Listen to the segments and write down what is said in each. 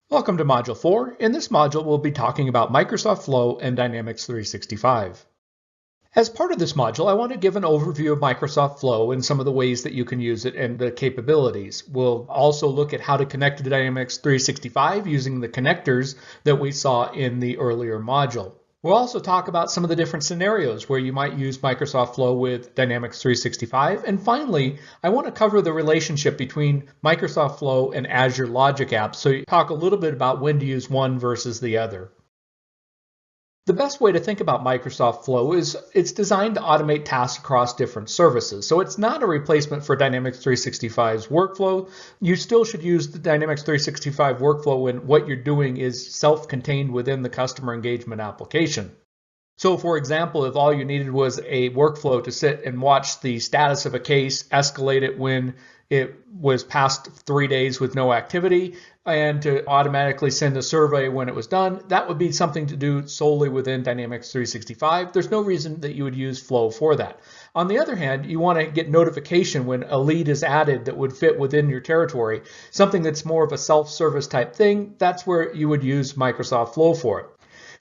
Welcome to Module 4. In this module, we'll be talking about Microsoft Flow and Dynamics 365. As part of this module, I want to give an overview of Microsoft Flow and some of the ways that you can use it and the capabilities. We'll also look at how to connect to Dynamics 365 using the connectors that we saw in the earlier module. We'll also talk about some of the different scenarios where you might use Microsoft Flow with Dynamics 365. And finally, I want to cover the relationship between Microsoft Flow and Azure Logic Apps, so you talk a little bit about when to use one versus the other. The best way to think about Microsoft Flow is it's designed to automate tasks across different services. So it's not a replacement for Dynamics 365's workflow. You still should use the Dynamics 365 workflow when what you're doing is self-contained within the customer engagement application. So for example, if all you needed was a workflow to sit and watch the status of a case, escalate it when it was past 3 days with no activity, and to automatically send a survey when it was done, that would be something to do solely within Dynamics 365. There's no reason that you would use Flow for that. On the other hand, you want to get notification when a lead is added that would fit within your territory, something that's more of a self-service type thing. That's where you would use Microsoft Flow for it.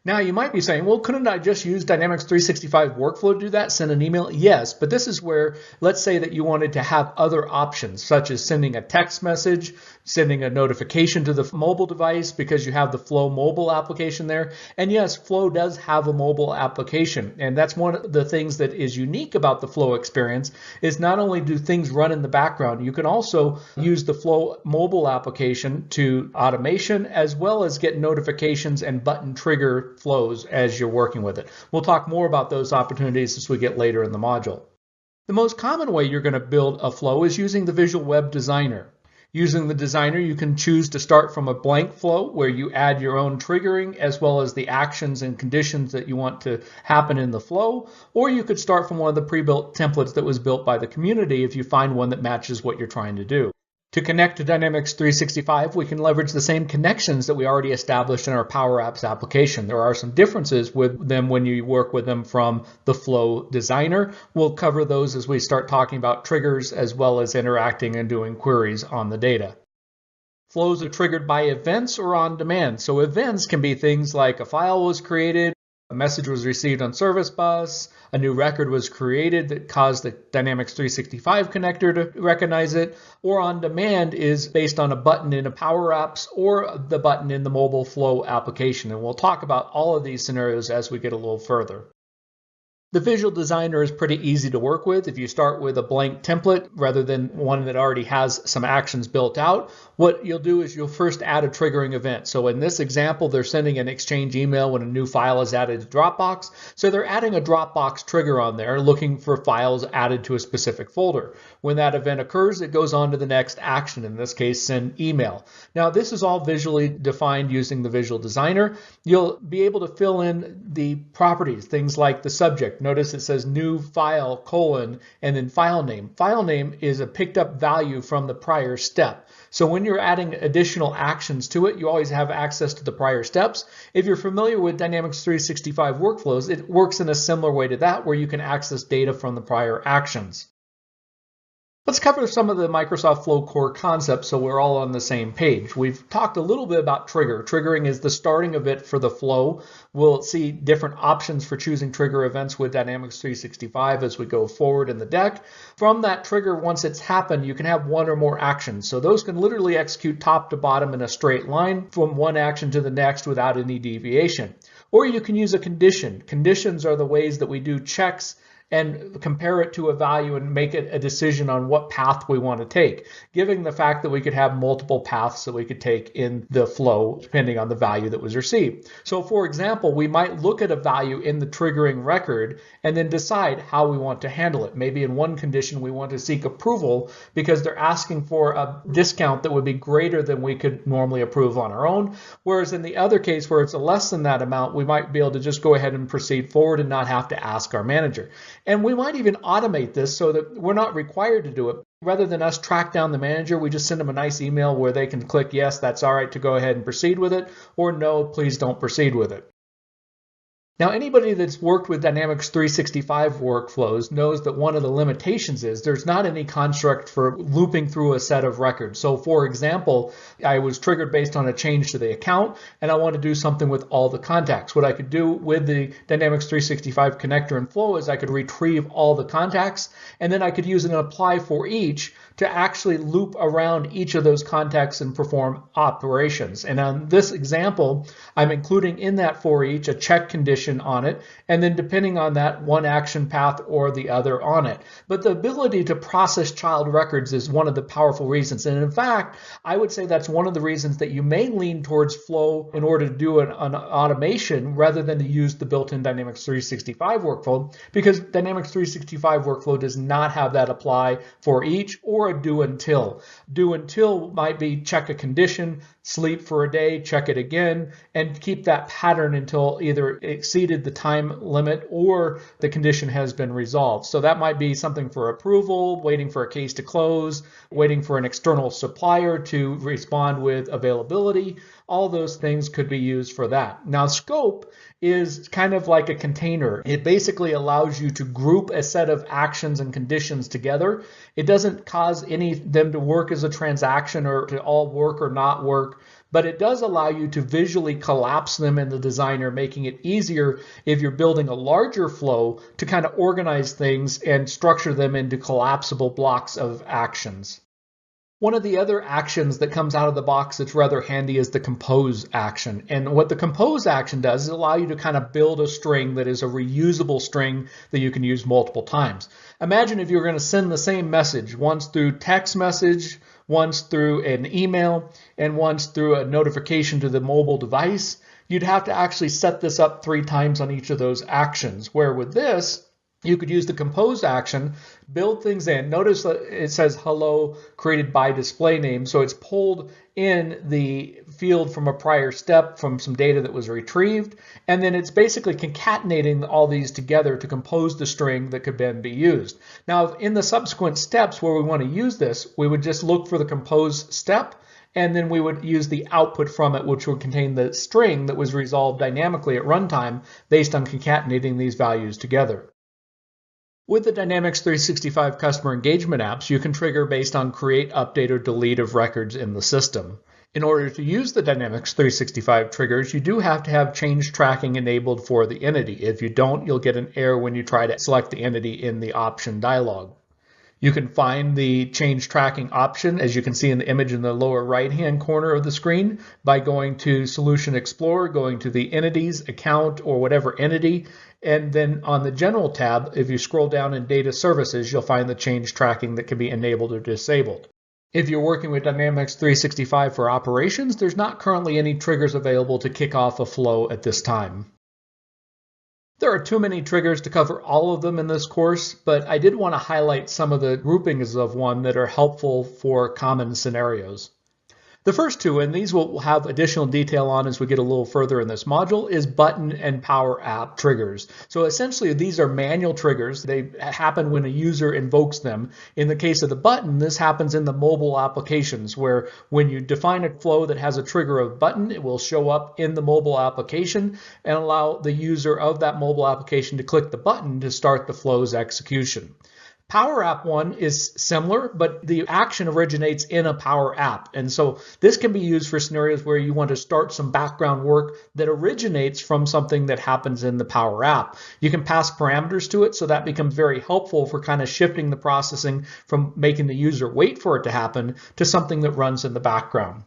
Now you might be saying, well, couldn't I just use Dynamics 365 workflow to do that, send an email? Yes, but this is where, let's say that you wanted to have other options, such as sending a text message, sending a notification to the mobile device because you have the Flow mobile application there. And yes, Flow does have a mobile application. And that's one of the things that is unique about the Flow experience is not only do things run in the background, you can also use the Flow mobile application to automation as well as get notifications and button trigger flows as you're working with it. We'll talk more about those opportunities as we get later in the module. The most common way you're going to build a flow is using the Visual Web Designer. Using the designer, you can choose to start from a blank flow where you add your own triggering as well as the actions and conditions that you want to happen in the flow, or you could start from one of the pre-built templates that was built by the community if you find one that matches what you're trying to do. To connect to Dynamics 365, we can leverage the same connections that we already established in our PowerApps application. There are some differences with them when you work with them from the Flow Designer. We'll cover those as we start talking about triggers as well as interacting and doing queries on the data. Flows are triggered by events or on demand. So events can be things like a file was created, a message was received on Service Bus, a new record was created that caused the Dynamics 365 connector to recognize it, or on demand is based on a button in a PowerApps or the button in the mobile Flow application. And we'll talk about all of these scenarios as we get a little further. The Visual Designer is pretty easy to work with. If you start with a blank template rather than one that already has some actions built out, what you'll do is you'll first add a triggering event. So in this example, they're sending an Exchange email when a new file is added to Dropbox. So they're adding a Dropbox trigger on there, looking for files added to a specific folder. When that event occurs, it goes on to the next action, in this case, send email. Now, this is all visually defined using the Visual Designer. You'll be able to fill in the properties, things like the subject. Notice it says new file colon and then file name. File name is a picked up value from the prior step. So when you're adding additional actions to it, you always have access to the prior steps. If you're familiar with Dynamics 365 workflows, it works in a similar way to that where you can access data from the prior actions. Let's cover some of the Microsoft Flow core concepts so we're all on the same page. We've talked a little bit about trigger. Triggering is the starting of it for the flow. We'll see different options for choosing trigger events with Dynamics 365 as we go forward in the deck. From that trigger, once it's happened, you can have one or more actions. So those can literally execute top to bottom in a straight line from one action to the next without any deviation. Or you can use a condition. Conditions are the ways that we do checks and compare it to a value and make it a decision on what path we want to take, given the fact that we could have multiple paths that we could take in the flow depending on the value that was received. So for example, we might look at a value in the triggering record and then decide how we want to handle it. Maybe in one condition we want to seek approval because they're asking for a discount that would be greater than we could normally approve on our own, whereas in the other case where it's a less than that amount, we might be able to just go ahead and proceed forward and not have to ask our manager. And we might even automate this so that we're not required to do it. Rather than us track down the manager, we just send them a nice email where they can click, yes, that's all right to go ahead and proceed with it, or no, please don't proceed with it. Now, anybody that's worked with Dynamics 365 workflows knows that one of the limitations is there's not any construct for looping through a set of records. So for example, I was triggered based on a change to the account, and I want to do something with all the contacts. What I could do with the Dynamics 365 connector and flow is I could retrieve all the contacts, and then I could use an apply for each to actually loop around each of those contacts and perform operations. And on this example, I'm including in that for each a check condition on it, and then depending on that, one action path or the other on it. But the ability to process child records is one of the powerful reasons. And in fact, I would say that's one of the reasons that you may lean towards Flow in order to do an automation rather than to use the built-in Dynamics 365 workflow, because Dynamics 365 workflow does not have that apply for each or a do until. Do until might be check a condition, sleep for a day, check it again, and keep that pattern until either exceeded the time limit or the condition has been resolved. So that might be something for approval, waiting for a case to close, waiting for an external supplier to respond with availability. All those things could be used for that. Now, scope is kind of like a container. It basically allows you to group a set of actions and conditions together. It doesn't cause any of them to work as a transaction or to all work or not work, but it does allow you to visually collapse them in the designer, making it easier if you're building a larger flow to kind of organize things and structure them into collapsible blocks of actions. One of the other actions that comes out of the box that's rather handy is the compose action. And what the compose action does is allow you to kind of build a string that is a reusable string that you can use multiple times. Imagine if you were going to send the same message once through text message, once through an email, and once through a notification to the mobile device. You'd have to actually set this up 3 times on each of those actions, where with this, you could use the compose action, build things in. Notice that it says hello created by display name. So it's pulled in the field from a prior step from some data that was retrieved. And then it's basically concatenating all these together to compose the string that could then be used. Now, in the subsequent steps where we want to use this, we would just look for the compose step, and then we would use the output from it, which would contain the string that was resolved dynamically at runtime based on concatenating these values together. With the Dynamics 365 customer engagement apps, you can trigger based on create, update, or delete of records in the system. In order to use the Dynamics 365 triggers, you do have to have change tracking enabled for the entity. If you don't, you'll get an error when you try to select the entity in the option dialog. You can find the change tracking option, as you can see in the image in the lower right-hand corner of the screen, by going to Solution Explorer, going to the Entities, Account, or whatever entity, and then on the General tab, if you scroll down in Data Services, you'll find the change tracking that can be enabled or disabled. If you're working with Dynamics 365 for operations, there's not currently any triggers available to kick off a flow at this time. There are too many triggers to cover all of them in this course, but I did want to highlight some of the groupings of one that are helpful for common scenarios. The first two, and these we'll have additional detail on as we get a little further in this module, is button and PowerApp triggers. So essentially these are manual triggers. They happen when a user invokes them. In the case of the button, this happens in the mobile applications, where when you define a flow that has a trigger of button, it will show up in the mobile application and allow the user of that mobile application to click the button to start the flow's execution. PowerApp one is similar, but the action originates in a PowerApp. And so this can be used for scenarios where you want to start some background work that originates from something that happens in the PowerApp. You can pass parameters to it, so that becomes very helpful for kind of shifting the processing from making the user wait for it to happen to something that runs in the background.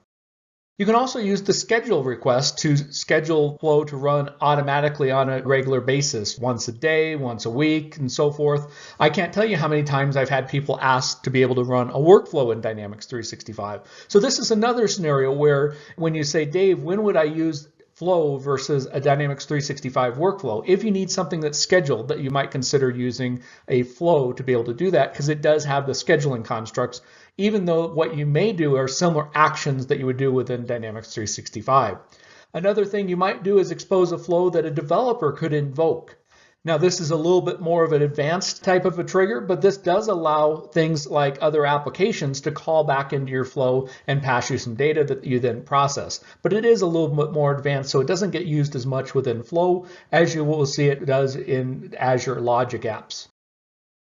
You can also use the schedule request to schedule flow to run automatically on a regular basis, once a day, once a week, and so forth. I can't tell you how many times I've had people ask to be able to run a workflow in Dynamics 365. So this is another scenario where when you say, Dave, when would I use flow versus a Dynamics 365 workflow? If you need something that's scheduled, that you might consider using a flow to be able to do that, because it does have the scheduling constructs, even though what you may do are similar actions that you would do within Dynamics 365. Another thing you might do is expose a flow that a developer could invoke. Now, this is a little bit more of an advanced type of a trigger, but this does allow things like other applications to call back into your flow and pass you some data that you then process. But it is a little bit more advanced, so it doesn't get used as much within Flow as you will see it does in Azure Logic apps.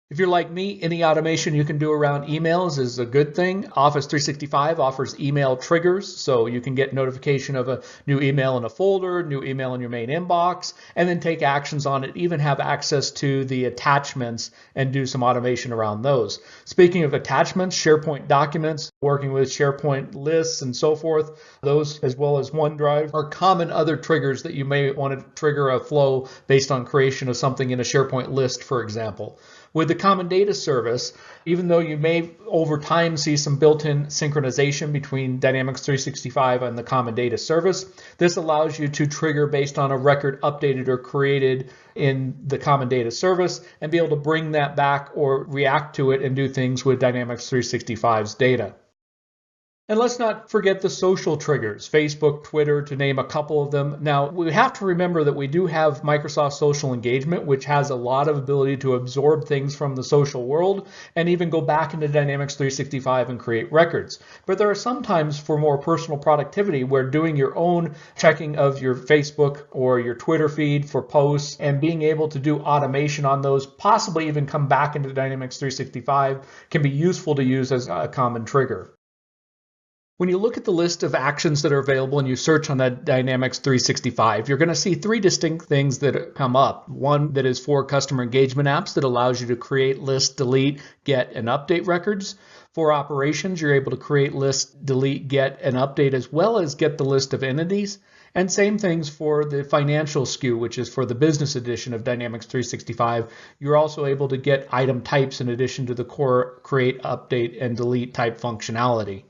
If you're like me, any automation you can do around emails is a good thing. Office 365 offers email triggers, so you can get notification of a new email in a folder, new email in your main inbox, and then take actions on it, even have access to the attachments and do some automation around those. Speaking of attachments, SharePoint documents, working with SharePoint lists and so forth, those as well as OneDrive are common other triggers that you may want to trigger a flow based on creation of something in a SharePoint list, for example. With the Common Data Service, even though you may over time see some built-in synchronization between Dynamics 365 and the Common Data Service, this allows you to trigger based on a record updated or created in the Common Data Service and be able to bring that back or react to it and do things with Dynamics 365's data. And let's not forget the social triggers, Facebook, Twitter, to name a couple of them. Now, we have to remember that we do have Microsoft Social Engagement, which has a lot of ability to absorb things from the social world and even go back into Dynamics 365 and create records. But there are some times for more personal productivity where doing your own checking of your Facebook or your Twitter feed for posts and being able to do automation on those, possibly even come back into Dynamics 365, can be useful to use as a common trigger. When you look at the list of actions that are available and you search on that Dynamics 365, you're going to see three distinct things that come up. One that is for customer engagement apps that allows you to create, list, delete, get, and update records. For operations, you're able to create, list, delete, get, and update as well as get the list of entities. And same things for the financial SKU, which is for the business edition of Dynamics 365. You're also able to get item types in addition to the core create, update, and delete type functionality.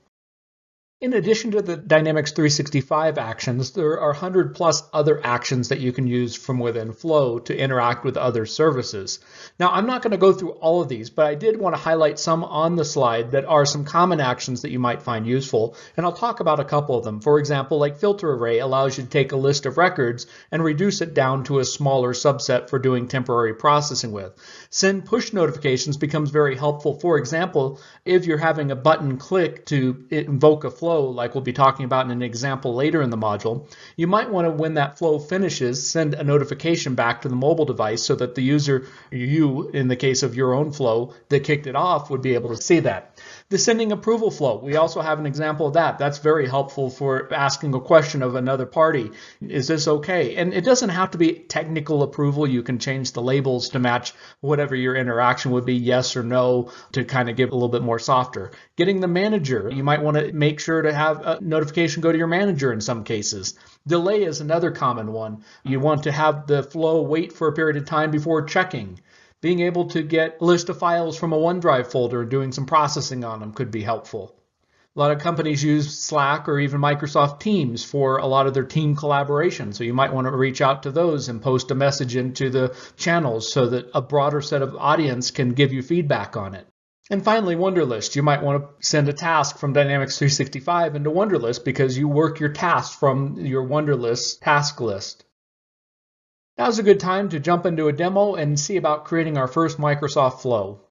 In addition to the Dynamics 365 actions, there are 100 plus other actions that you can use from within Flow to interact with other services. Now, I'm not going to go through all of these, but I did want to highlight some on the slide that are some common actions that you might find useful, and I'll talk about a couple of them. For example, like Filter Array allows you to take a list of records and reduce it down to a smaller subset for doing temporary processing with. Send push notifications becomes very helpful. For example, if you're having a button click to invoke a flow, like we'll be talking about in an example later in the module, you might want to, when that flow finishes, send a notification back to the mobile device so that the user, you, in the case of your own flow that kicked it off, would be able to see that. The sending approval flow, we also have an example of that. That's very helpful for asking a question of another party. Is this okay? And it doesn't have to be technical approval. You can change the labels to match whatever your interaction would be, yes or no, to kind of give it a little bit more softer. Getting the manager, you might want to make sure to have a notification go to your manager in some cases. Delay is another common one. You want to have the flow wait for a period of time before checking. Being able to get a list of files from a OneDrive folder and doing some processing on them could be helpful. A lot of companies use Slack or even Microsoft Teams for a lot of their team collaboration. So you might want to reach out to those and post a message into the channels so that a broader set of audience can give you feedback on it. And finally, Wunderlist. You might want to send a task from Dynamics 365 into Wunderlist because you work your tasks from your Wunderlist task list. Now's a good time to jump into a demo and see about creating our first Microsoft Flow.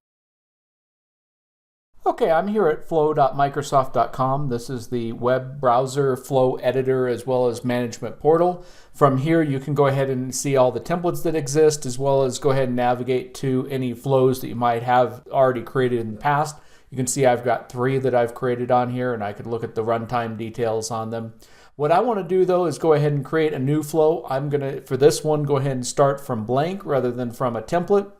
Okay, I'm here at flow.microsoft.com. This is the web browser Flow editor as well as management portal. From here, you can go ahead and see all the templates that exist as well as go ahead and navigate to any flows that you might have already created in the past. You can see I've got 3 that I've created on here, and I could look at the runtime details on them. What I want to do though is go ahead and create a new flow. I'm going to, for this one, go ahead and start from blank rather than from a template.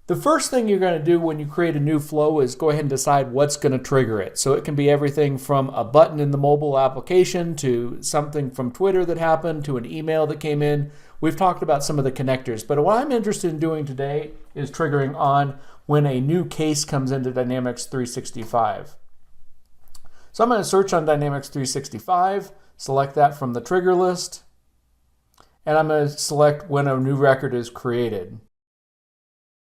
The first thing you're going to do when you create a new flow is go ahead and decide what's going to trigger it. So it can be everything from a button in the mobile application to something from Twitter that happened to an email that came in. We've talked about some of the connectors, but what I'm interested in doing today is triggering on when a new case comes into Dynamics 365. So I'm going to search on Dynamics 365, select that from the trigger list, and I'm going to select when a new record is created.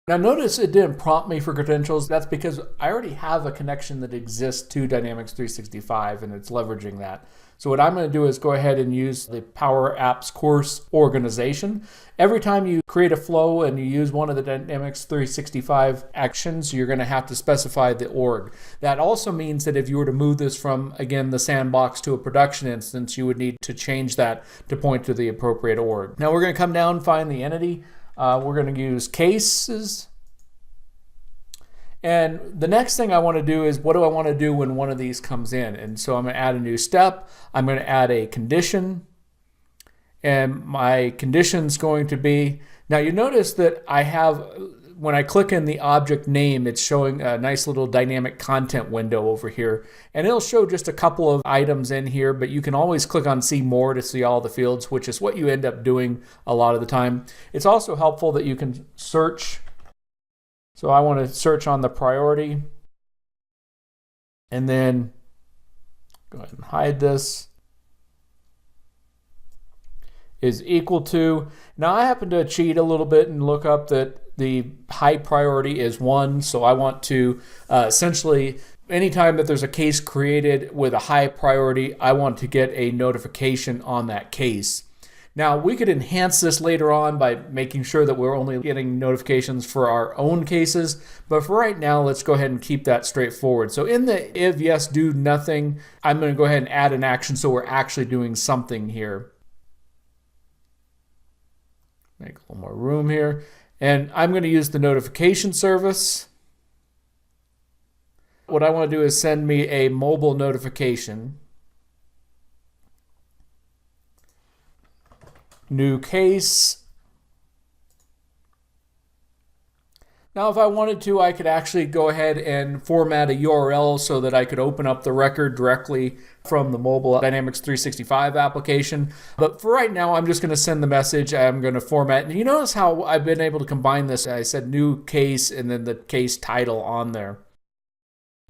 Now notice it didn't prompt me for credentials. That's because I already have a connection that exists to Dynamics 365 and it's leveraging that. So what I'm going to do is go ahead and use the PowerApps course organization. Every time you create a flow and you use one of the Dynamics 365 actions, you're going to have to specify the org. That also means that if you were to move this from, again, the sandbox to a production instance, you would need to change that to point to the appropriate org. Now we're going to come down, find the entity. We're going to use cases. And the next thing I want to do is, what do I want to do when one of these comes in? And so I'm going to add a new step. I'm going to add a condition. And my condition is going to be, now you notice that I have, when I click in the object name, it's showing a nice little dynamic content window over here. And it'll show just a couple of items in here, but you can always click on see more to see all the fields, which is what you end up doing a lot of the time. It's also helpful that you can search. So I want to search on the priority and then go ahead and hide this. Is equal to. Now I happen to cheat a little bit and look up that the high priority is 1. So I want to essentially, anytime that there's a case created with a high priority, I want to get a notification on that case. Now we could enhance this later on by making sure that we're only getting notifications for our own cases. But for right now, let's go ahead and keep that straightforward. So in the if yes do nothing, I'm going to go ahead and add an action so we're actually doing something here. Make a little more room here. And I'm going to use the notification service. What I want to do is send me a mobile notification. New case. Now, if I wanted to, I could actually go ahead and format a URL so that I could open up the record directly from the mobile Dynamics 365 application. But for right now, I'm just going to send the message. I'm going to format. And you notice how I've been able to combine this. I said new case and then the case title on there.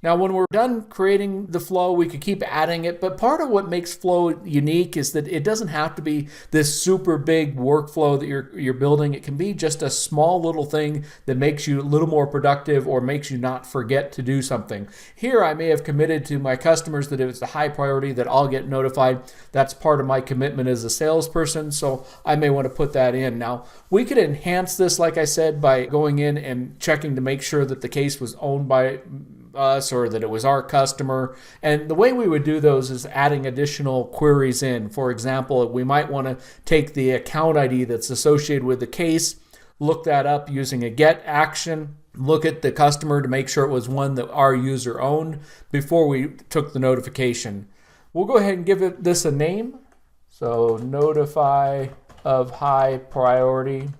Now, when we're done creating the flow, we could keep adding it, but part of what makes flow unique is that it doesn't have to be this super big workflow that you're building. It can be just a small little thing that makes you a little more productive or makes you not forget to do something. Here, I may have committed to my customers that if it's a high priority that I'll get notified. That's part of my commitment as a salesperson, so I may want to put that in. Now, we could enhance this, like I said, by going in and checking to make sure that the case was owned by us or that it was our customer. And the way we would do those is adding additional queries in. For example, we might want to take the account ID that's associated with the case, look that up using a get action, look at the customer to make sure it was one that our user owned before we took the notification. We'll go ahead and give this a name. So notify of high priority.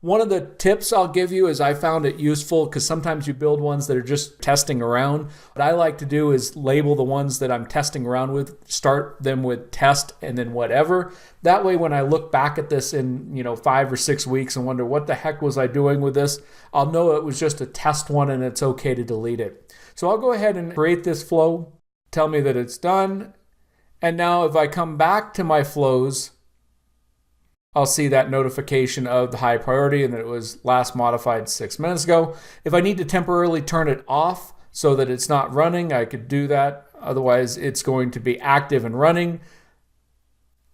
One of the tips I'll give you is I found it useful because sometimes you build ones that are just testing around. What I like to do is label the ones that I'm testing around with, start them with test and then whatever. That way when I look back at this in 5 or 6 weeks and wonder what the heck was I doing with this, I'll know it was just a test one and it's okay to delete it. So I'll go ahead and create this flow, tell me that it's done. And now if I come back to my flows, I'll see that notification of the high priority and that it was last modified 6 minutes ago. If I need to temporarily turn it off so that it's not running, I could do that. Otherwise, it's going to be active and running.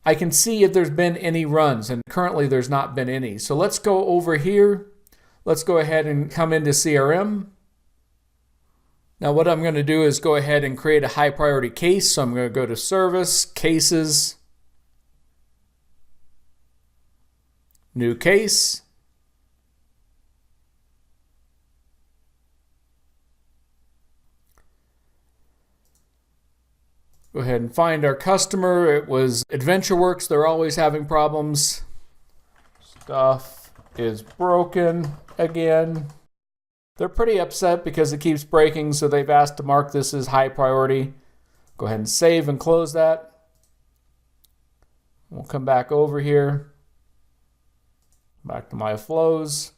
I can see if there's been any runs, and currently there's not been any. So let's go over here. Let's go ahead and come into CRM. Now what I'm going to do is go ahead and create a high priority case. So I'm going to go to Service, Cases, New case. Go ahead and find our customer. It was AdventureWorks. They're always having problems. Stuff is broken again. They're pretty upset because it keeps breaking, so they've asked to mark this as high priority. Go ahead and save and close that. We'll come back over here. Back to my flows.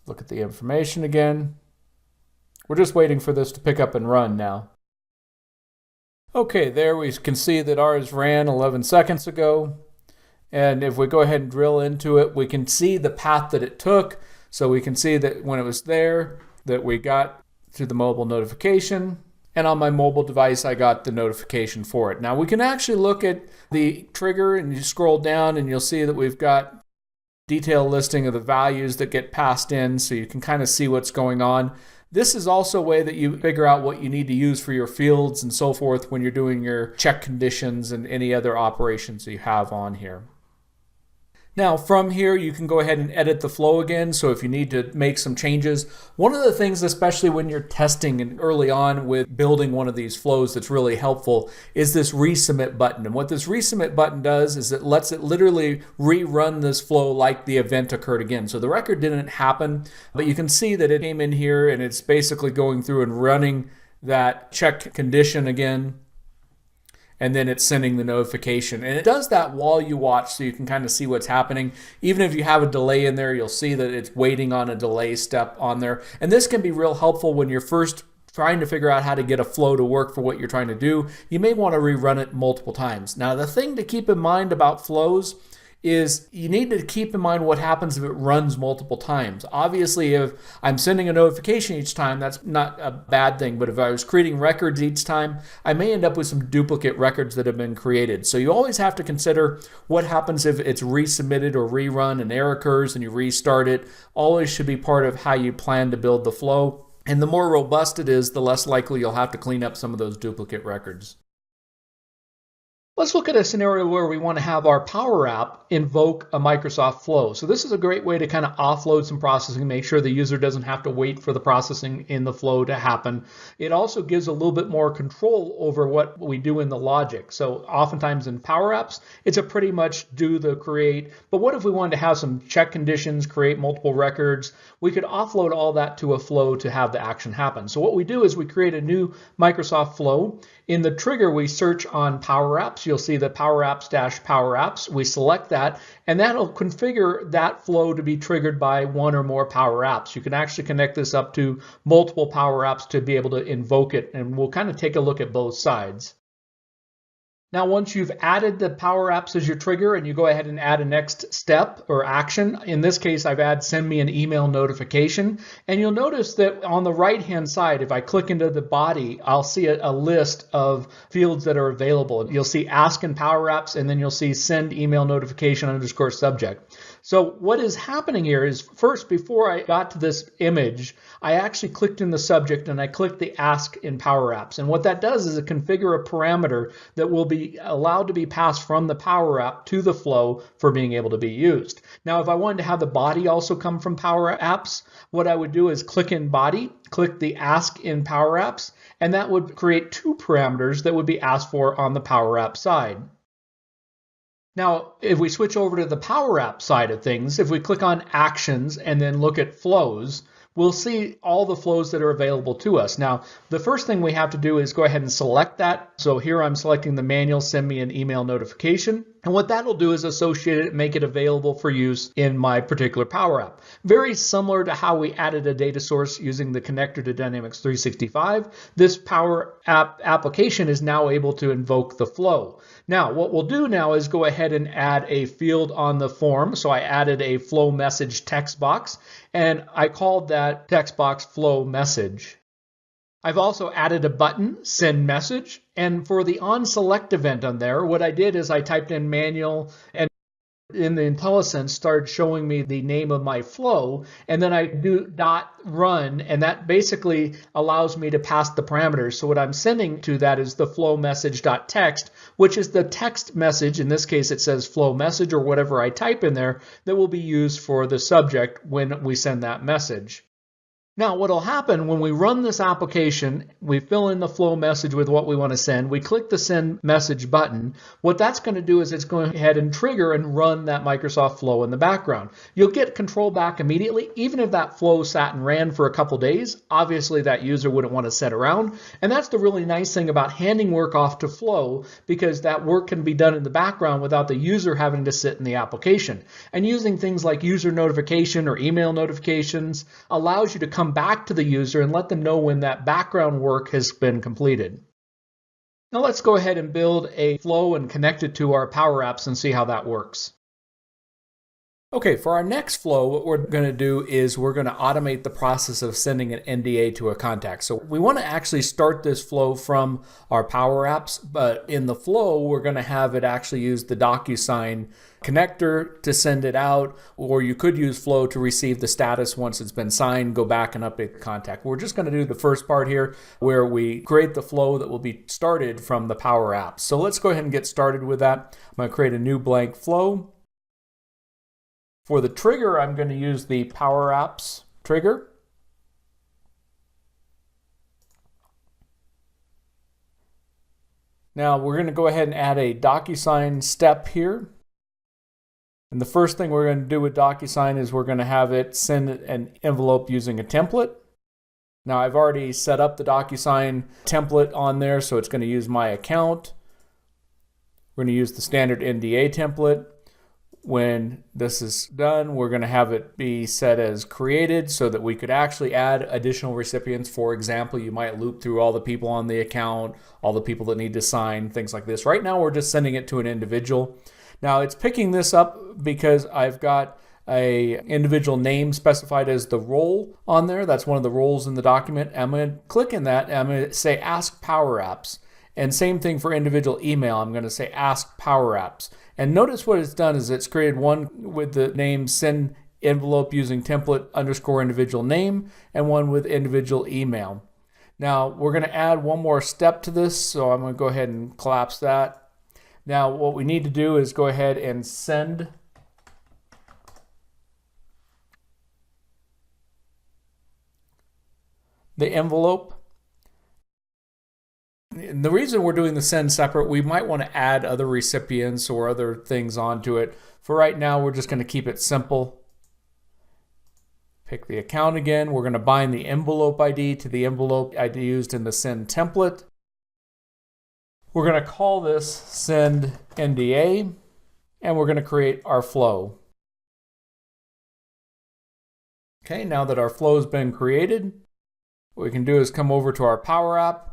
Look at the information again. We're just waiting for this to pick up and run now. Okay, there we can see that ours ran 11 seconds ago. And if we go ahead and drill into it, we can see the path that it took. So we can see that when it was there, that we got to the mobile notification. And on my mobile device, I got the notification for it. Now we can actually look at the trigger and you scroll down and you'll see that we've got detailed listing of the values that get passed in, so you can kind of see what's going on. This is also a way that you figure out what you need to use for your fields and so forth when you're doing your check conditions and any other operations that you have on here. Now from here you can go ahead and edit the flow again, so if you need to make some changes. One of the things, especially when you're testing and early on with building one of these flows, that's really helpful is this resubmit button. And what this resubmit button does is it lets it literally rerun this flow like the event occurred again. So the record didn't happen, but you can see that it came in here and it's basically going through and running that check condition again. And then it's sending the notification. And it does that while you watch, so you can kind of see what's happening. Even if you have a delay in there, you'll see that it's waiting on a delay step on there. And this can be real helpful when you're first trying to figure out how to get a flow to work for what you're trying to do. You may want to rerun it multiple times. Now, the thing to keep in mind about flows is you need to keep in mind what happens if it runs multiple times. Obviously, if I'm sending a notification each time, that's not a bad thing. But if I was creating records each time, I may end up with some duplicate records that have been created. So you always have to consider what happens if it's resubmitted or rerun and error occurs and you restart it. Always should be part of how you plan to build the flow. And the more robust it is, the less likely you'll have to clean up some of those duplicate records. Let's look at a scenario where we want to have our Power App invoke a Microsoft Flow. So this is a great way to kind of offload some processing, make sure the user doesn't have to wait for the processing in the flow to happen. It also gives a little bit more control over what we do in the logic. So oftentimes in Power Apps, it's a pretty much do the create. But what if we wanted to have some check conditions, create multiple records? We could offload all that to a flow to have the action happen. So what we do is we create a new Microsoft Flow. In the trigger, we search on Power Apps. You'll see the PowerApps-Power Apps. We select that, and that'll configure that flow to be triggered by one or more Power Apps. You can actually connect this up to multiple Power Apps to be able to invoke it, and we'll kind of take a look at both sides. Now, once you've added the Power Apps as your trigger and you go ahead and add a next step or action, in this case, I've added send me an email notification. And you'll notice that on the right-hand side, if I click into the body, I'll see a list of fields that are available. You'll see ask in Power Apps, and then you'll see send email notification _ subject. So what is happening here is first, before I got to this image, I actually clicked in the subject and I clicked the ask in Power Apps. And what that does is it configure a parameter that will be allowed to be passed from the Power App to the flow for being able to be used. Now, if I wanted to have the body also come from Power Apps, what I would do is click in body, click the ask in Power Apps, and that would create two parameters that would be asked for on the Power App side. Now, if we switch over to the Power App side of things, if we click on Actions and then look at Flows, we'll see all the flows that are available to us. Now, the first thing we have to do is go ahead and select that. So here I'm selecting the manual send me an email notification. And what that'll do is associate it, make it available for use in my particular Power App. Very similar to how we added a data source using the connector to Dynamics 365. This Power App application is now able to invoke the flow. Now, what we'll do now is go ahead and add a field on the form. So I added a flow message text box, and I called that text box flow message. I've also added a button, send message, and for the on select event on there, what I did is I typed in manual, and in the IntelliSense started showing me the name of my flow, and then I do .run, and that basically allows me to pass the parameters. So what I'm sending to that is the flow message.text, which is the text message. In this case, it says flow message or whatever I type in there that will be used for the subject when we send that message. Now, what will happen when we run this application, we fill in the flow message with what we want to send, we click the send message button. What that's going to do is it's going ahead and trigger and run that Microsoft Flow in the background. You'll get control back immediately, even if that flow sat and ran for a couple days. Obviously, that user wouldn't want to sit around. And that's the really nice thing about handing work off to Flow, because that work can be done in the background without the user having to sit in the application. And using things like user notification or email notifications allows you to come back to the user and let them know when that background work has been completed. Now let's go ahead and build a flow and connect it to our Power Apps and see how that works. Okay, for our next flow, what we're going to do is we're going to automate the process of sending an NDA to a contact. So we want to actually start this flow from our PowerApps, but in the flow, we're going to have it actually use the DocuSign connector to send it out, or you could use Flow to receive the status once it's been signed, go back and update the contact. We're just going to do the first part here where we create the flow that will be started from the PowerApps. So let's go ahead and get started with that. I'm going to create a new blank flow. For the trigger, I'm going to use the PowerApps trigger. Now we're going to go ahead and add a DocuSign step here. And the first thing we're going to do with DocuSign is we're going to have it send an envelope using a template. Now I've already set up the DocuSign template on there, so it's going to use my account. We're going to use the standard NDA template. When this is done, we're going to have it be set as created so that we could actually add additional recipients. For example, you might loop through all the people on the account, all the people that need to sign, things like this. Right now, we're just sending it to an individual. Now, it's picking this up because I've got a individual name specified as the role on there. That's one of the roles in the document. I'm going to click in that, and I'm going to say Ask PowerApps. And same thing for individual email. I'm going to say Ask PowerApps. And notice what it's done is it's created one with the name send envelope using template _ individual name and one with individual email. Now we're going to add one more step to this, so I'm going to go ahead and collapse that. Now what we need to do is go ahead and send the envelope. And the reason we're doing the send separate, we might want to add other recipients or other things onto it. For right now, we're just going to keep it simple. Pick the account again. We're going to bind the envelope ID to the envelope ID used in the send template. We're going to call this send NDA, and we're going to create our flow. Okay, now that our flow has been created, what we can do is come over to our Power App.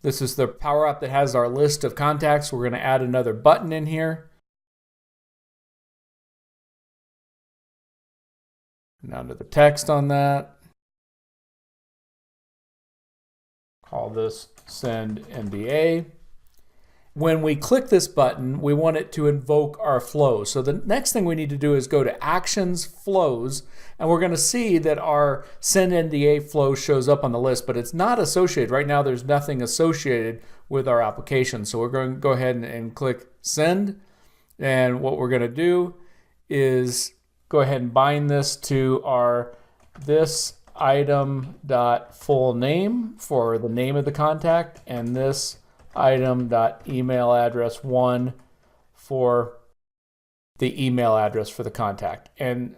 This is the Power App that has our list of contacts. We're going to add another button in here. Now to the text on that. Call this Send NDA. When we click this button, we want it to invoke our flow. So the next thing we need to do is go to Actions, Flows, and we're going to see that our Send NDA flow shows up on the list, but it's not associated. Right now, there's nothing associated with our application. So we're going to go ahead and click Send. And what we're going to do is go ahead and bind this to our this item.full name for the name of the contact, and this item.email address 1 for the email address for the contact. And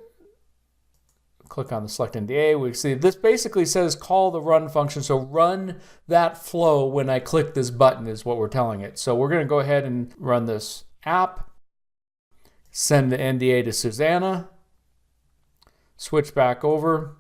click on the select NDA. We see this basically says call the run function. So run that flow when I click this button is what we're telling it. So we're going to go ahead and run this app, send the NDA to Susanna, switch back over,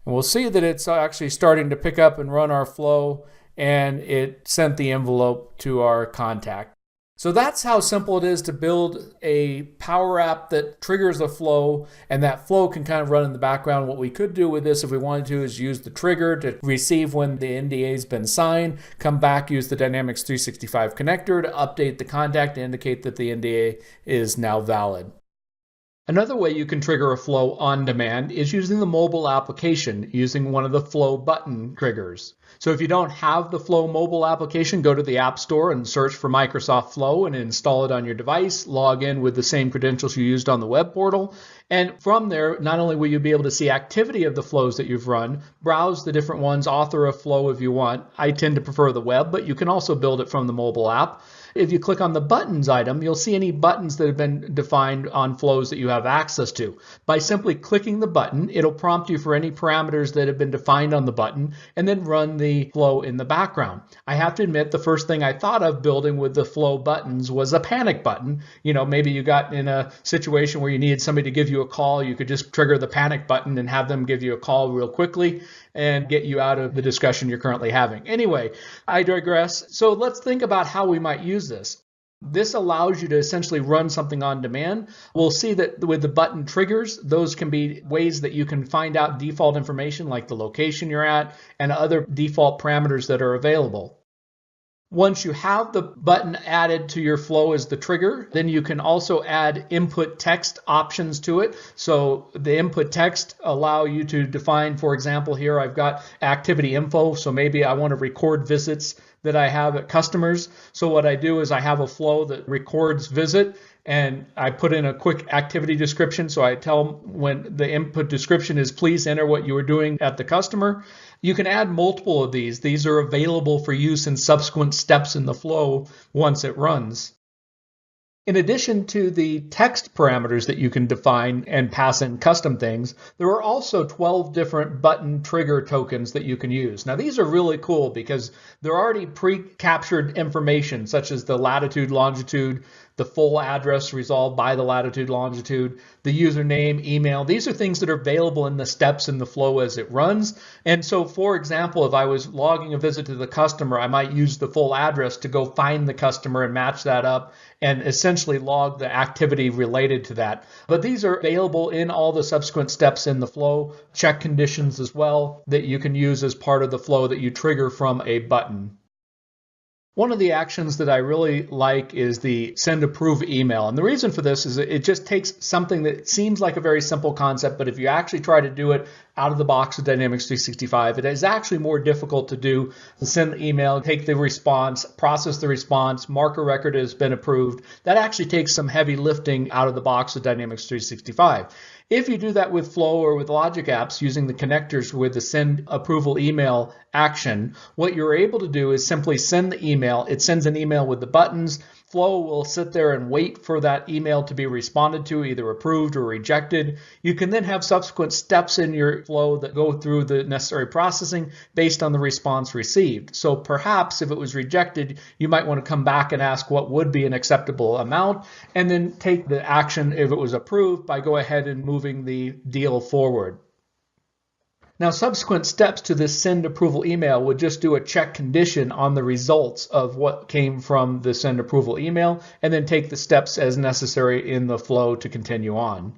and we'll see that it's actually starting to pick up and run our flow, and it sent the envelope to our contact. So that's how simple it is to build a Power App that triggers a flow, and that flow can kind of run in the background. What we could do with this if we wanted to is use the trigger to receive when the NDA has been signed, come back, use the Dynamics 365 connector to update the contact to indicate that the NDA is now valid. Another way you can trigger a flow on demand is using the mobile application using one of the flow button triggers. So if you don't have the Flow mobile application, go to the App Store and search for Microsoft Flow and install it on your device. Log in with the same credentials you used on the web portal. And from there, not only will you be able to see activity of the flows that you've run, browse the different ones, author a flow if you want. I tend to prefer the web, but you can also build it from the mobile app. If you click on the buttons item, you'll see any buttons that have been defined on flows that you have access to. By simply clicking the button, it'll prompt you for any parameters that have been defined on the button and then run the flow in the background. I have to admit, the first thing I thought of building with the flow buttons was a panic button. You know, maybe you got in a situation where you needed somebody to give you a call. You could just trigger the panic button and have them give you a call real quickly and get you out of the discussion you're currently having. Anyway, I digress. So let's think about how we might use this. This allows you to essentially run something on demand. We'll see that with the button triggers, those can be ways that you can find out default information like the location you're at and other default parameters that are available. Once you have the button added to your flow as the trigger, then you can also add input text options to it. So the input text allow you to define, for example, here I've got activity info. So maybe I want to record visits that I have at customers. So what I do is I have a flow that records visit and I put in a quick activity description. So I tell them when the input description is please enter what you were doing at the customer. You can add multiple of these. These are available for use in subsequent steps in the flow once it runs. In addition to the text parameters that you can define and pass in custom things, there are also 12 different button trigger tokens that you can use. Now these are really cool because they're already pre-captured information such as the latitude, longitude, the full address resolved by the latitude, longitude, the username, email. These are things that are available in the steps in the flow as it runs. And so, for example, if I was logging a visit to the customer, I might use the full address to go find the customer and match that up and essentially log the activity related to that. But these are available in all the subsequent steps in the flow, check conditions as well that you can use as part of the flow that you trigger from a button. One of the actions that I really like is the send approve email. And the reason for this is it just takes something that seems like a very simple concept, but if you actually try to do it out of the box with Dynamics 365, it is actually more difficult to do. Send the email, take the response, process the response, mark a record has been approved. That actually takes some heavy lifting out of the box with Dynamics 365. If you do that with Flow or with Logic Apps using the connectors with the send approval email action, what you're able to do is simply send the email. It sends an email with the buttons. Flow will sit there and wait for that email to be responded to, either approved or rejected. You can then have subsequent steps in your flow that go through the necessary processing based on the response received. So perhaps if it was rejected, you might want to come back and ask what would be an acceptable amount, and then take the action if it was approved by go ahead and moving the deal forward. Now, subsequent steps to this send approval email would just do a check condition on the results of what came from the send approval email, and then take the steps as necessary in the flow to continue on.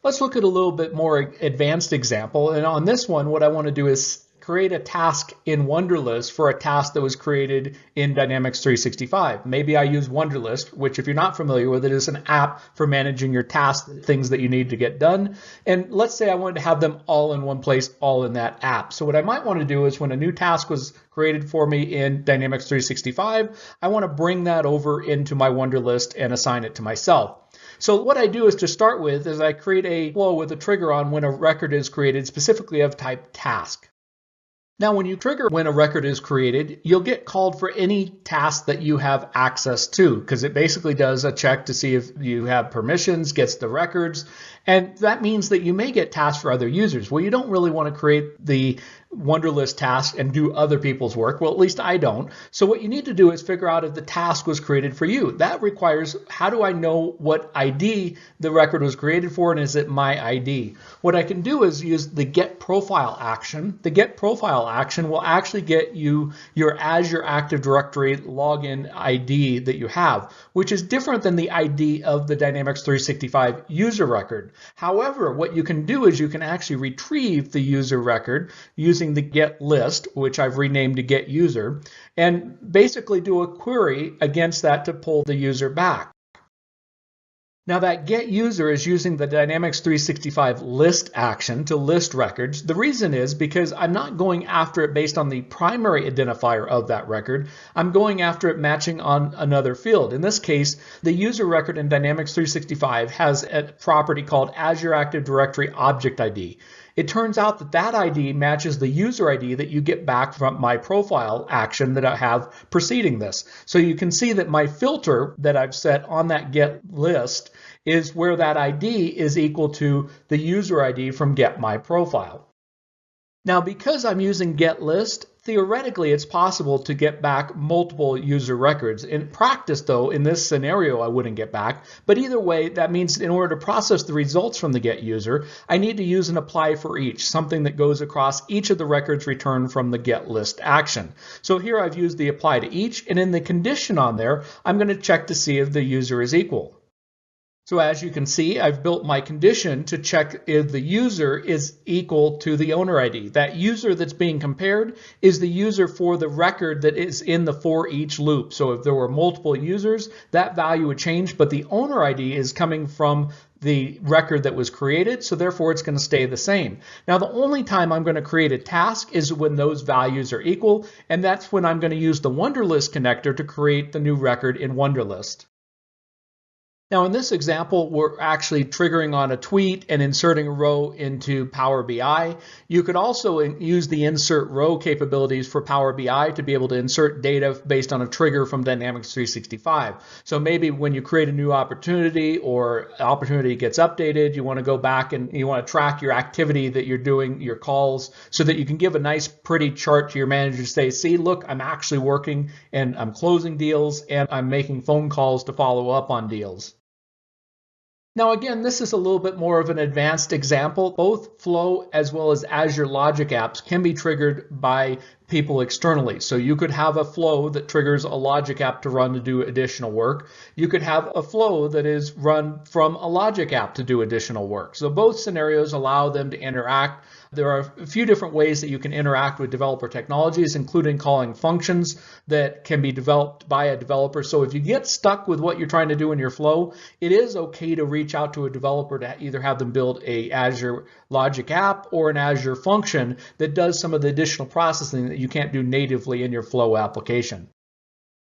Let's look at a little bit more advanced example. And on this one, what I want to do is create a task in Wunderlist for a task that was created in Dynamics 365. Maybe I use Wunderlist, which if you're not familiar with it, is an app for managing your tasks, things that you need to get done. And let's say I wanted to have them all in one place, all in that app. So what I might want to do is when a new task was created for me in Dynamics 365, I want to bring that over into my Wunderlist and assign it to myself. So what I do is to start with is I create a flow with a trigger on when a record is created, specifically of type task. Now, when you trigger when a record is created, you'll get called for any task that you have access to, because it basically does a check to see if you have permissions, gets the records, and that means that you may get tasks for other users. Well, you don't really want to create the Wunderlist task and do other people's work. Well, at least I don't. So what you need to do is figure out if the task was created for you. That requires, how do I know what ID the record was created for, and is it my ID? What I can do is use the get profile action. The get profile action will actually get you your Azure Active Directory login ID that you have, which is different than the ID of the Dynamics 365 user record. However, what you can do is you can actually retrieve the user record using the get list, which I've renamed to get user, and basically do a query against that to pull the user back. Now that get user is using the Dynamics 365 list action to list records. The reason is because I'm not going after it based on the primary identifier of that record. I'm going after it matching on another field. In this case, the user record in Dynamics 365 has a property called Azure Active Directory Object ID. It turns out that that ID matches the user ID that you get back from my profile action that I have preceding this. So you can see that my filter that I've set on that get list is where that ID is equal to the user ID from get my profile. Now, because I'm using get list, Theoretically, it's possible to get back multiple user records. In practice, though, in this scenario, I wouldn't get back. But either way, that means in order to process the results from the get user, I need to use an apply for each, something that goes across each of the records returned from the get list action. So here I've used the apply to each, and in the condition on there, I'm going to check to see if the user is equal. So as you can see, I've built my condition to check if the user is equal to the owner ID. That user that's being compared is the user for the record that is in the for each loop. So if there were multiple users, that value would change, but the owner ID is coming from the record that was created, so therefore it's going to stay the same. Now the only time I'm going to create a task is when those values are equal, and that's when I'm going to use the Wunderlist connector to create the new record in Wunderlist. Now in this example, we're actually triggering on a tweet and inserting a row into Power BI. You could also use the insert row capabilities for Power BI to be able to insert data based on a trigger from Dynamics 365. So maybe when you create a new opportunity or opportunity gets updated, you want to go back and you want to track your activity that you're doing, your calls, so that you can give a nice pretty chart to your manager to say, see, look, I'm actually working and I'm closing deals and I'm making phone calls to follow up on deals. Now again, this is a little bit more of an advanced example. Both Flow as well as Azure Logic Apps can be triggered by people externally. So you could have a flow that triggers a Logic app to run to do additional work. You could have a flow that is run from a Logic app to do additional work. So both scenarios allow them to interact. There are a few different ways that you can interact with developer technologies, including calling functions that can be developed by a developer. So if you get stuck with what you're trying to do in your flow, it is okay to reach out to a developer to either have them build a Azure Logic app or an Azure function that does some of the additional processing that you can't do natively in your flow application.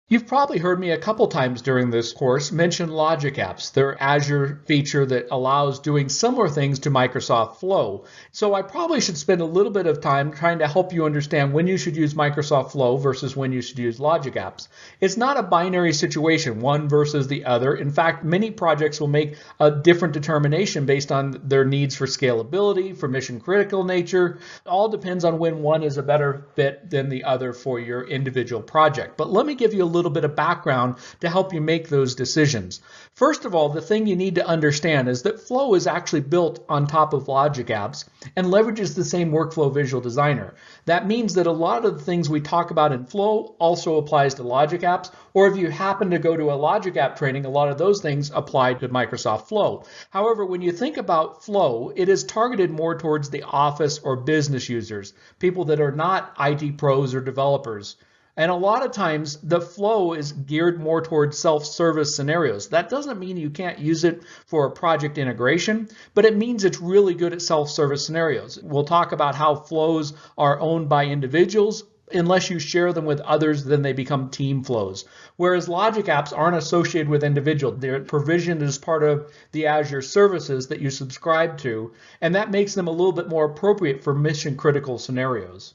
You've probably heard me a couple times during this course mention Logic Apps. They're Azure feature that allows doing similar things to Microsoft Flow. So I probably should spend a little bit of time trying to help you understand when you should use Microsoft Flow versus when you should use Logic Apps. It's not a binary situation, one versus the other. In fact, many projects will make a different determination based on their needs for scalability, for mission critical nature. It all depends on when one is a better fit than the other for your individual project. But let me give you a little bit of background to help you make those decisions. First of all, the thing you need to understand is that Flow is actually built on top of Logic Apps and leverages the same workflow visual designer. That means that a lot of the things we talk about in Flow also applies to Logic Apps, or if you happen to go to a Logic App training, a lot of those things apply to Microsoft Flow. However, when you think about Flow, it is targeted more towards the office or business users, people that are not IT pros or developers. And a lot of times the flow is geared more towards self-service scenarios. That doesn't mean you can't use it for a project integration, but it means it's really good at self-service scenarios. We'll talk about how flows are owned by individuals. Unless you share them with others, then they become team flows. Whereas Logic Apps aren't associated with individuals. They're provisioned as part of the Azure services that you subscribe to, and that makes them a little bit more appropriate for mission critical scenarios.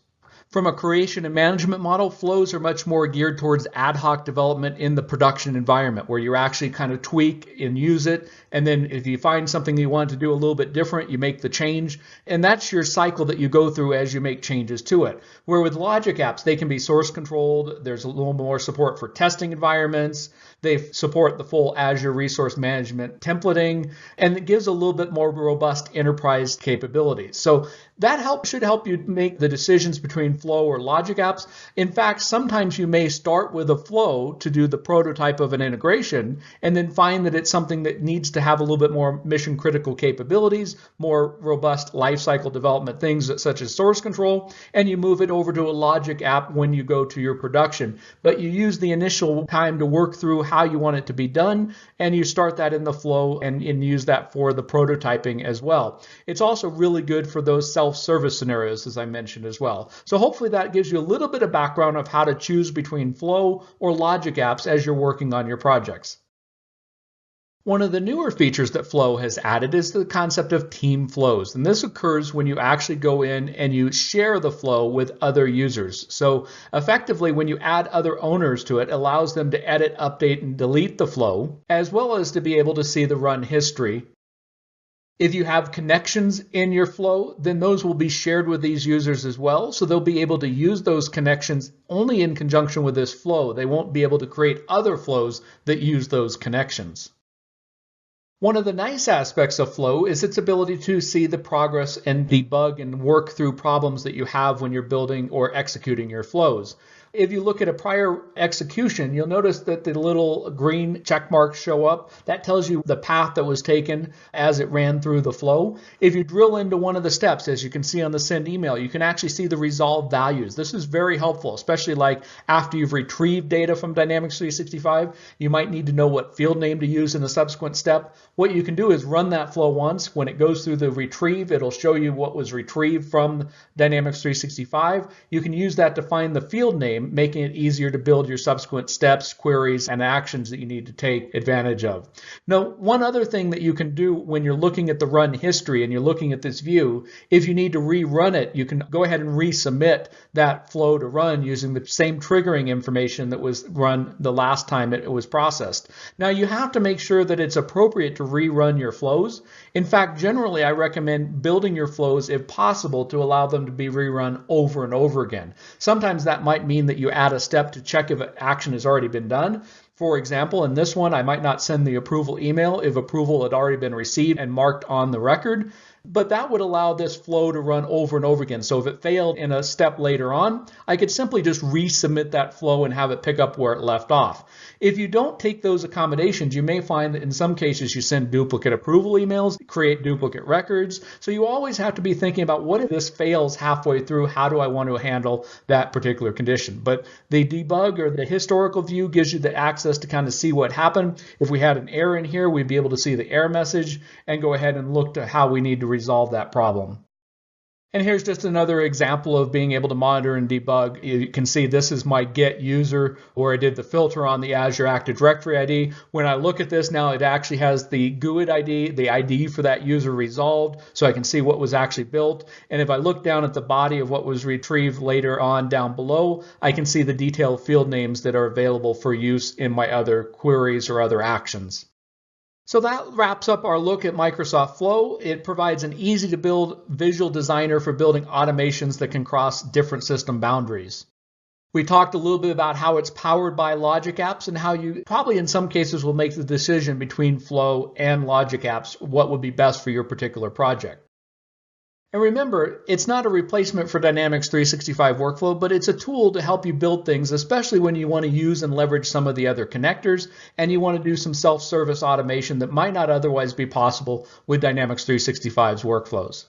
From a creation and management model, flows are much more geared towards ad hoc development in the production environment, where you actually kind of tweak and use it. And then if you find something you want to do a little bit different, you make the change. And that's your cycle that you go through as you make changes to it. Where with Logic Apps, they can be source controlled. There's a little more support for testing environments. They support the full Azure Resource Management templating, and it gives a little bit more robust enterprise capabilities. So that should help you make the decisions between Flow or Logic Apps. In fact, sometimes you may start with a Flow to do the prototype of an integration and then find that it's something that needs to have a little bit more mission critical capabilities, more robust lifecycle development things such as source control, and you move it over to a Logic app when you go to your production. But you use the initial time to work through how you want it to be done, and you start that in the flow and use that for the prototyping as well. It's also really good for those self-service scenarios, as I mentioned as well. So hopefully that gives you a little bit of background of how to choose between Flow or Logic Apps as you're working on your projects. One of the newer features that Flow has added is the concept of team flows. And this occurs when you actually go in and you share the flow with other users. So effectively, when you add other owners to it, it allows them to edit, update, and delete the flow, as well as to be able to see the run history. If you have connections in your flow, then those will be shared with these users as well. So they'll be able to use those connections only in conjunction with this flow. They won't be able to create other flows that use those connections. One of the nice aspects of Flow is its ability to see the progress and debug and work through problems that you have when you're building or executing your flows. If you look at a prior execution, you'll notice that the little green check marks show up. That tells you the path that was taken as it ran through the flow. If you drill into one of the steps, as you can see on the send email, you can actually see the resolved values. This is very helpful, especially like after you've retrieved data from Dynamics 365, you might need to know what field name to use in the subsequent step. What you can do is run that flow once. When it goes through the retrieve, it'll show you what was retrieved from Dynamics 365. You can use that to find the field name, making it easier to build your subsequent steps, queries, and actions that you need to take advantage of. Now, one other thing that you can do when you're looking at the run history and you're looking at this view, if you need to rerun it, you can go ahead and resubmit that flow to run using the same triggering information that was run the last time it was processed. Now, you have to make sure that it's appropriate to rerun your flows. In fact, generally, I recommend building your flows, if possible, to allow them to be rerun over and over again. Sometimes that might mean that you add a step to check if an action has already been done. For example, in this one, I might not send the approval email if approval had already been received and marked on the record. But that would allow this flow to run over and over again. So if it failed in a step later on, I could simply just resubmit that flow and have it pick up where it left off. If you don't take those accommodations, you may find that in some cases you send duplicate approval emails, create duplicate records. So you always have to be thinking about, what if this fails halfway through? How do I want to handle that particular condition? But the debug or the historical view gives you the access to kind of see what happened. If we had an error in here, we'd be able to see the error message and go ahead and look to how we need to resolve that problem. And here's just another example of being able to monitor and debug. You can see this is my get user, where I did the filter on the Azure Active Directory ID. When I look at this now, it actually has the GUID ID, the ID for that user resolved, so I can see what was actually built. And if I look down at the body of what was retrieved later on down below, I can see the detailed field names that are available for use in my other queries or other actions. So that wraps up our look at Microsoft Flow. It provides an easy to build visual designer for building automations that can cross different system boundaries. We talked a little bit about how it's powered by Logic Apps and how you probably in some cases will make the decision between Flow and Logic Apps, what would be best for your particular project. And remember, it's not a replacement for Dynamics 365 workflow, but it's a tool to help you build things, especially when you want to use and leverage some of the other connectors and you want to do some self-service automation that might not otherwise be possible with Dynamics 365's workflows.